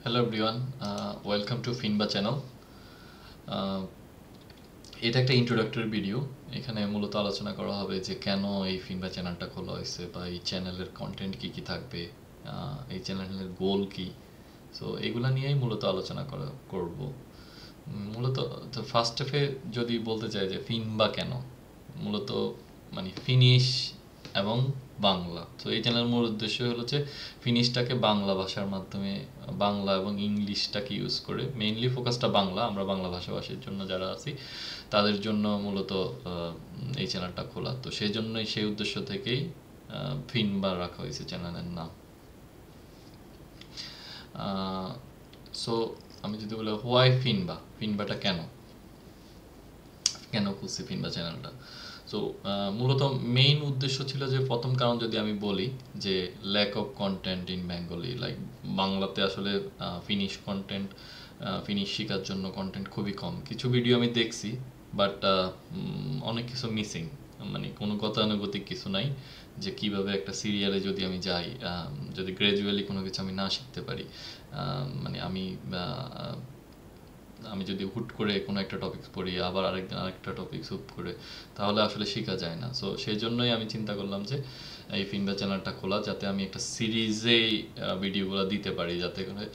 Hello everyone, welcome to ফিনবা channel. এটা একটা ইন্ট্রোডাক্টরি ভিডিও। এখানে মূলত আলোচনা করা হবে যে কেন এই ফিনবা চ্যানেলটা খোলা হয়েছে বা এই চ্যানেলের কন্টেন্ট কী কী থাকবে, এই চ্যানেলের গোল কী। সো এগুলা নিয়েই মূলত আলোচনা করব। মূলত তো ফার্স্ট স্টেপে যদি বলতে চাই যে ফিনবা কেন, মূলত মানে ফিনিশ এবং বাংলা। তো এই চ্যানেলের মূল উদ্দেশ্য হলো যে ফিনিশটাকে বাংলা ভাষার মাধ্যমে, বাংলা এবং ইংলিশটাকে ইউজ করে, মেইনলি ফোকাসটা বাংলা, আমরা বাংলা ভাষাভাষীর জন্য যারা আছি তাদের জন্য মূলত এই চ্যানেলটা খোলা। তো সেই জন্যই, সেই উদ্দেশ্য থেকেই ফিনবা রাখা হয়েছে চ্যানেলের নাম। সো আমি যদি বলি হোয়াই ফিনবা, ফিনবাটা কেন কেন খুলছি ফিনবা চ্যানেলটা। সো মূলত মেইন উদ্দেশ্য ছিল যে, প্রথম কারণ যদি আমি বলি যে lack of content in Bengali, like বাংলাতে আসলে ফিনিশ কন্টেন্ট, ফিনিশ শেখার জন্য কন্টেন্ট খুবই কম। কিছু ভিডিও আমি দেখছি, বাট অনেক কিছু মিসিং, মানে কোনো গতানুগতিক কিছু নাই যে কিভাবে একটা সিরিয়ালে যদি আমি যাই, যদি গ্র্যাজুয়ালি কোনো কিছু আমি না শিখতে পারি, মানে আমি যদি হুট করে কোনো একটা টপিক পড়ি, আবার আরেকদিন আরেকটা টপিক হুট করে, তাহলে আসলে শেখা যায় না। সো সেই জন্যই আমি চিন্তা করলাম যে এই ফিনবা চ্যানেলটা খোলা, যাতে আমি একটা সিরিজেই ভিডিওগুলো দিতে পারি, যাতে করে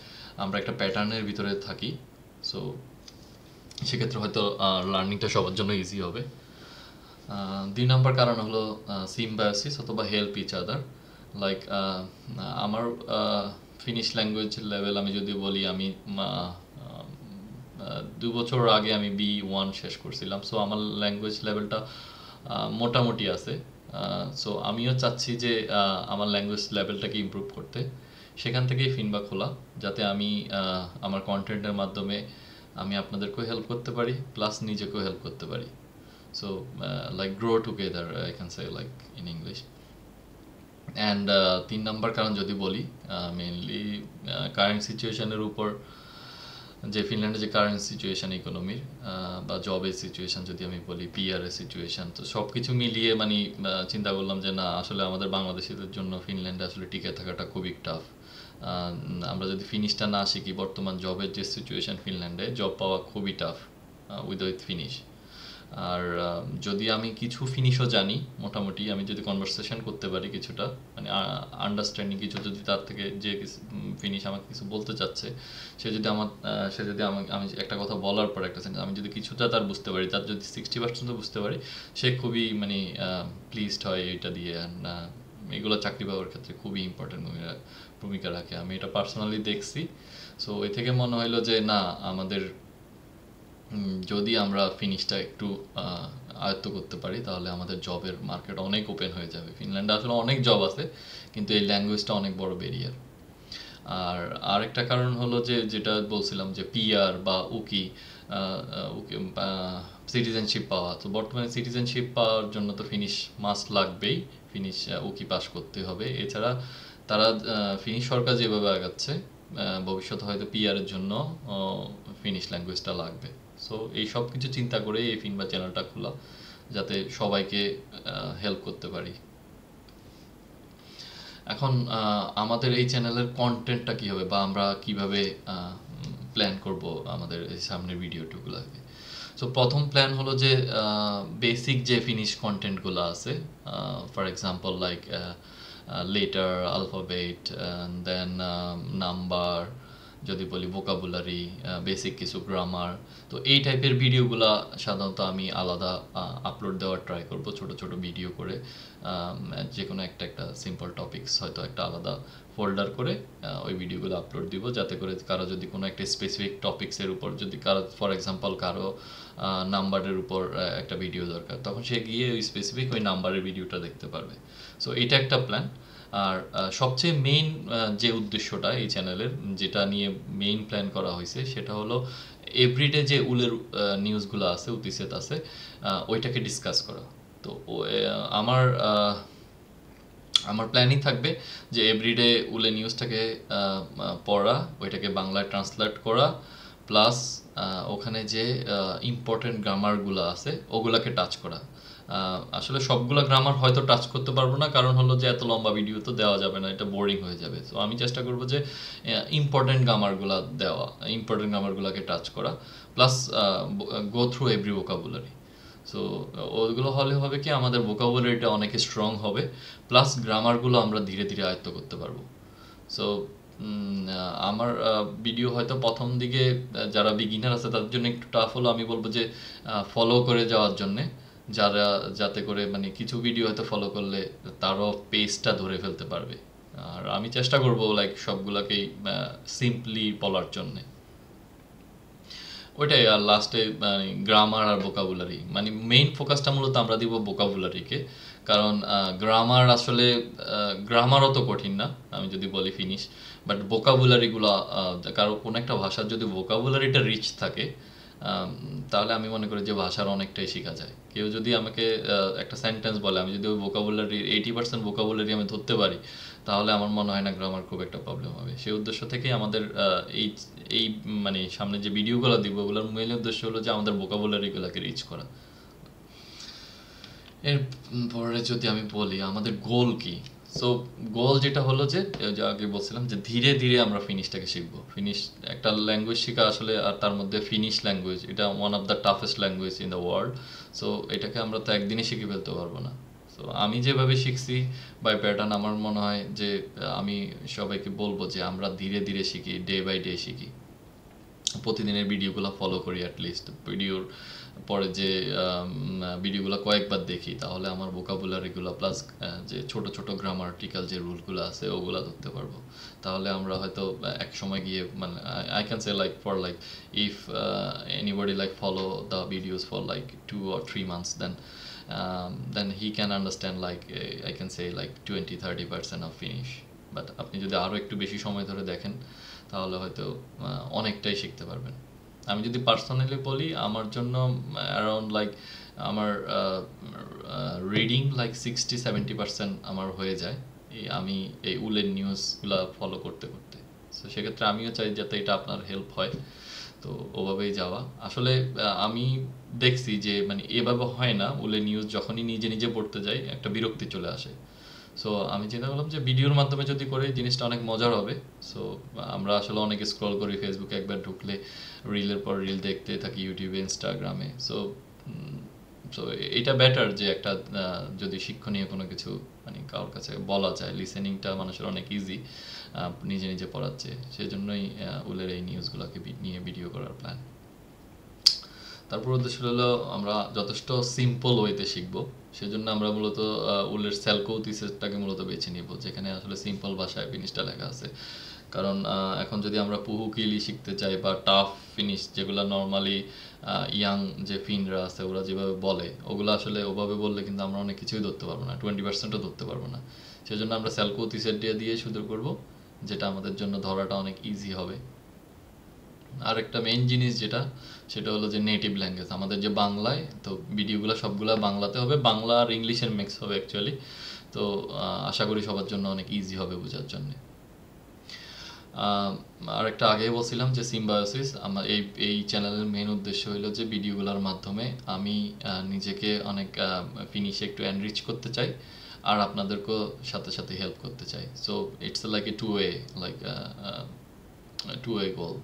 আমরা একটা প্যাটার্নের ভিতরে থাকি। সো সেক্ষেত্রে হয়তো লার্নিংটা সবার জন্য ইজি হবে। 2 নম্বর কারণ হলো সিম্বায়োসিস অথবা হেল্প ইচ আদার। লাইক আমার ফিনিশ ল্যাঙ্গুয়েজ লেভেল আমি যদি বলি, আমি 2 বছর আগে আমি B1 শেষ করছিলাম। সো আমার ল্যাঙ্গুয়েজ লেভেলটা মোটামুটি আছে। সো আমিও চাচ্ছি যে আমার ল্যাঙ্গুয়েজ লেভেলটাকে ইমপ্রুভ করতে। সেখান থেকেই ফিনবা খোলা, যাতে আমি আমার কন্টেন্টের মাধ্যমে আমি আপনাদেরকেও হেল্প করতে পারি, প্লাস নিজেকেও হেল্প করতে পারি। So like grow together, I can say like in English. And 3 নম্বর কারণ যদি বলি, মেইনলি কারেন্ট সিচুয়েশনের উপর, যে ফিনল্যান্ডের যে কারেন্ট সিচুয়েশান ইকোনমির বা জবের সিচুয়েশান যদি আমি বলি, পিআরের সিচুয়েশান, তো সব কিছু মিলিয়ে মানে চিন্তা করলাম যে না, আসলে আমাদের বাংলাদেশিদের জন্য ফিনল্যান্ডে আসলে টিকে থাকাটা খুবই টাফ। আমরা যদি ফিনিশটা না শিখি, বর্তমান জবের যে সিচুয়েশান ফিনল্যান্ডে, জব পাওয়া খুবই টাফ উইদাউট ফিনিশ। আর যদি আমি কিছু ফিনিশও জানি মোটামুটি, আমি যদি কনভারসেশন করতে পারি কিছুটা, মানে আন্ডারস্ট্যান্ডিং কিছু, যদি তার থেকে যে ফিনিশ আমাকে কিছু বলতে চাচ্ছে, সে যদি আমি একটা কথা বলার পর একটা সেন্টেন্স আমি যদি কিছুটা তার বুঝতে পারি, তার যদি 60% বুঝতে পারি, সে খুবই মানে প্লিজড হয় এটা দিয়ে। এগুলো চাকরি পাওয়ার ক্ষেত্রে খুবই ইম্পর্টেন্ট ভূমিকা রাখে। আমি এটা পার্সোনালি দেখছি। সো এ থেকে মনে হইলো যে না, আমাদের যদি আমরা ফিনিশটা একটু আয়ত্ত করতে পারি, তাহলে আমাদের জবের মার্কেট অনেক ওপেন হয়ে যাবে। ফিনল্যান্ডে আসলে অনেক জব আছে, কিন্তু এই ল্যাঙ্গুয়েজটা অনেক বড় ব্যারিয়ার। আর আরেকটা কারণ হলো যে, যেটা বলছিলাম যে পিআর বা উকি, সিটিজেনশিপ পাওয়া। তো বর্তমানে সিটিজেনশিপ পাওয়ার জন্য তো ফিনিশ মাস্ট লাগবেই, ফিনিশ উকি পাস করতে হবে। এছাড়া তারা ফিনিশ সরকার যেভাবে আগাচ্ছে, ভবিষ্যতে হয়তো পিআরের জন্য ফিনিশ ল্যাঙ্গুয়েজটা লাগবে। সো এই সব কিছু চিন্তা করে এই ফিনবা চ্যানেলটা খোলা, যাতে সবাইকে হেল্প করতে পারি। এখন আমাদের এই চ্যানেলের কন্টেন্টটা কী হবে, বা আমরা কিভাবে প্ল্যান করব আমাদের এই সামনের ভিডিওগুলোকে। সো প্রথম প্ল্যান হলো যে বেসিক যে ফিনিশ কন্টেন্টগুলো আছে, for example like letter, alphabet, then number, যদি বলি ভোকাবুলারি, বেসিক কিছু গ্রামার। তো এই টাইপের ভিডিওগুলো সাধারণত আমি আলাদা আপলোড দেওয়ার ট্রাই করব, ছোট ছোট ভিডিও করে, যে কোনো একটা সিম্পল টপিকস হয়তো একটা আলাদা ফোল্ডার করে ওই ভিডিওগুলো আপলোড দিব, যাতে করে কারো যদি কোনো একটা স্পেসিফিক টপিক্সের উপর, যদি কারো ফর এক্সাম্পল কারো নাম্বারের উপর একটা ভিডিও দরকার, তখন সে গিয়ে ওই স্পেসিফিক ওই নাম্বারের ভিডিওটা দেখতে পারবে। সো এটা একটা প্ল্যান। আর সবচেয়ে মেইন যে উদ্দেশ্যটা এই চ্যানেলের, যেটা নিয়ে মেইন প্ল্যান করা হয়েছে, সেটা হলো এভরিডে যে উলের নিউজগুলো আছে, উতিসেত আছে, ওইটাকে ডিসকাস করা। তো আমার আমার প্ল্যানই থাকবে যে এভরিডে উলে নিউজটাকে পড়া, ওইটাকে বাংলায় ট্রান্সলেট করা, প্লাস ওখানে যে ইম্পর্টেন্ট গ্রামারগুলো আছে ওগুলাকে টাচ করা। আসলে সবগুলা গ্রামার হয়তো টাচ করতে পারবো না, কারণ হলো যে এত লম্বা ভিডিও তো দেওয়া যাবে না, এটা বোরিং হয়ে যাবে। সো আমি চেষ্টা করব যে ইম্পর্টেন্ট গ্রামারগুলো দেওয়া, ইম্পর্টেন্ট গ্রামারগুলোকে টাচ করা, plus go through every vocabulary. So ওইগুলো হলে হবে কি, আমাদের ভোকাবুলারিটা অনেক স্ট্রং হবে, প্লাস গ্রামারগুলো আমরা ধীরে ধীরে আয়ত্ত করতে পারবো। সো আমার ভিডিও হয়তো প্রথম দিকে যারা বিগিনার আছে তাদের জন্য একটু টাফ হলো, আমি বলবো যে ফলো করে যাওয়ার জন্যে, যারা যাতে করে মানে কিছু ভিডিও হয়তো ফলো করলে তারও পেজটা ধরে ফেলতে পারবে। আর আমি চেষ্টা করব লাইক সবগুলাকেই সিম্পলি বলার জন্যে, ওইটাই। আর লাস্টে মানে গ্রামার আর ভোকাবুলারি, মানে মেইন ফোকাসটা মূলত আমরা দিব ভোকাবুলারিকে, কারণ গ্রামার আসলে গ্রামার অত কঠিন না আমি যদি বলি ফিনিশ, বাট ভোকাবুলারিগুলো, কারো কোনো একটা ভাষার যদি ভোকাবুলারিটা রিচ থাকে, তাহলে আমি মনে করি যে ভাষার অনেকটাই শেখা যায়। কেউ যদি আমাকে একটা সেন্টেন্স বলে, আমি যদি ওই ভোকাবুলারির 80% ভোকাবুলারি আমি ধরতে পারি, তাহলে আমার মনে হয় না গ্রামার খুব একটা প্রবলেম হবে। সেই উদ্দেশ্য থেকেই আমাদের এই এই মানে সামনে যে ভিডিওগুলো দিব, ওগুলোর মেইন উদ্দেশ্য হলো যে আমাদের ভোকাবুলারিগুলোকে রিচ করা। এরপরে যদি আমি বলি আমাদের গোল কি, সো গোল যেটা হলো যে যে আগে বলছিলাম যে ধীরে ধীরে আমরা ফিনিশটাকে শিখবো। ফিনিশ একটা ল্যাঙ্গুয়েজ শেখা আসলে, আর তার মধ্যে ফিনিশ ল্যাঙ্গুয়েজ, এটা one of the toughest language in the world. So এটাকে আমরা তো একদিনে শিখে ফেলতে পারবো না। সো আমি যেভাবে শিখছি বাই প্যাটার্ন, আমার মনে হয় যে আমি সবাইকে বলবো যে আমরা ধীরে ধীরে শিখি, ডে বাই ডে শিখি, প্রতিদিনের ভিডিওগুলো ফলো করি, অ্যাটলিস্ট ভিডিওর পরে যে ভিডিওগুলো কয়েকবার দেখি, তাহলে আমার ভোকাবুলারিগুলো প্লাস যে ছোট ছোট গ্রামাটিক্যাল যে রুলগুলো আছে ওগুলো ধরতে পারবো। তাহলে আমরা হয়তো এক সময় গিয়ে মানে I can say like for like if anybody like follow the videos for like 2 or 3 months, then he can understand like I can say like 20-30% of Finnish. But আপনি যদি আরও একটু বেশি সময় ধরে দেখেন, তাহলে হয়তো অনেকটাই শিখতে পারবেন। আমি যদি পার্সোনালি বলি, আমার জন্য অ্যারাউন্ড লাইক আমার রিডিং লাইক 60-70% আমার হয়ে যায় আমি এই উলের নিউজগুলো ফলো করতে করতে। সো সেক্ষেত্রে আমিও চাই যাতে এটা আপনার হেল্প হয়, তো ওভাবেই যাওয়া। আসলে আমি দেখছি যে মানে এভাবে হয় না, উলের নিউজ যখনই নিজে নিজে পড়তে যাই একটা বিরক্তি চলে আসে। সো আমি চিন্তা করলাম যে ভিডিওর মাধ্যমে যদি করে জিনিসটা অনেক মজার হবে। সো আমরা আসলে অনেকে স্ক্রল করি ফেসবুকে, একবার ঢুকলে রিলের পর রিল দেখতে থাকি ইউটিউবে, ইনস্টাগ্রামে। সো সো এটা বেটার যে একটা যদি শিক্ষণীয় কোনো কিছু মানে কারোর কাছে বলা যায়, লিসেনিংটা মানুষের অনেক ইজি নিজে নিজে পড়াচ্ছে। সেই জন্যই উলের এই নিউজগুলোকে নিয়ে ভিডিও করার প্ল্যান। তারপর উদ্দেশ্য হলো আমরা যথেষ্ট সিম্পল ওয়েতে শিখবো, সেজন্য আমরা মূলত উলের স্যালকো থিসিসটাকে মূলত বেছে নিব, যেখানে আসলে সিম্পল ভাষায় ফিনিশটা লেখা আছে। কারণ এখন যদি আমরা পুহুকিলি শিখতে চাই বা টাফ ফিনিশ, যেগুলো নর্মালি ইয়াং যে ফিনরা আছে ওরা যেভাবে বলে, ওগুলো আসলে ওভাবে বললে কিন্তু আমরা অনেক কিছুই ধরতে পারবো না, 20%ও ধরতে পারবো না। সেজন্য আমরা স্যালকো থিসেট দিয়ে শুরু করবো, যেটা আমাদের জন্য ধরাটা অনেক ইজি হবে। আর একটা মেইন জিনিস যেটা, সেটা হলো যে নেটিভ ল্যাঙ্গুয়েজ, আমাদের যে বাংলায়, তো ভিডিওগুলো সবগুলো বাংলাতে হবে, বাংলা আর ইংলিশের মিক্স হবে অ্যাকচুয়ালি। তো আশা করি সবার জন্য অনেক ইজি হবে বোঝার জন্য। আর একটা আগেই বলছিলাম যে সিম্বায়োসিস, আমার এই চ্যানেলের মেইন উদ্দেশ্য হলো যে ভিডিওগুলোর মাধ্যমে আমি নিজেকে অনেক ফিনিশে একটু এনরিচ করতে চাই, আর আপনাদেরকেও সাথে সাথে হেল্প করতে চাই। So it's like a two way goal.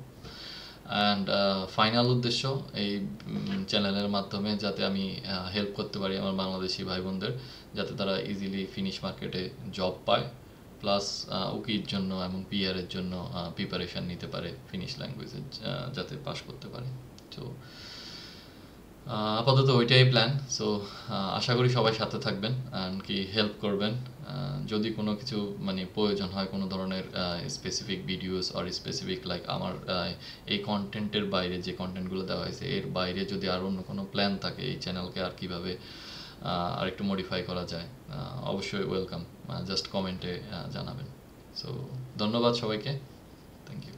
And final উদ্দেশ্য এই চ্যানেলের মাধ্যমে যাতে আমি হেল্প করতে পারি আমার বাংলাদেশি ভাই বোনদের, যাতে তারা ইজিলি ফিনিশ মার্কেটে জব পায়, প্লাস উকির জন্য এবং পিআরের জন্য প্রিপারেশান নিতে পারে ফিনিশ ল্যাঙ্গুয়েজে, যাতে পাস করতে পারে। তো আপাতত ওইটাই প্ল্যান। সো আশা করি সবাই সাথে থাকবেন অ্যান্ড কি হেল্প করবেন। যদি কোনো কিছু মানে প্রয়োজন হয়, কোনো ধরনের স্পেসিফিক ভিডিওস আর স্পেসিফিক লাইক আমার এই কন্টেন্টের বাইরে যে কন্টেন্টগুলো দেওয়া হয়েছে এর বাইরে যদি আর অন্য কোনো প্ল্যান থাকে এই চ্যানেলকে আর কীভাবে আর একটু মডিফাই করা যায়, অবশ্যই ওয়েলকাম, জাস্ট কমেন্টে জানাবেন। সো ধন্যবাদ সবাইকে, থ্যাংক ইউ।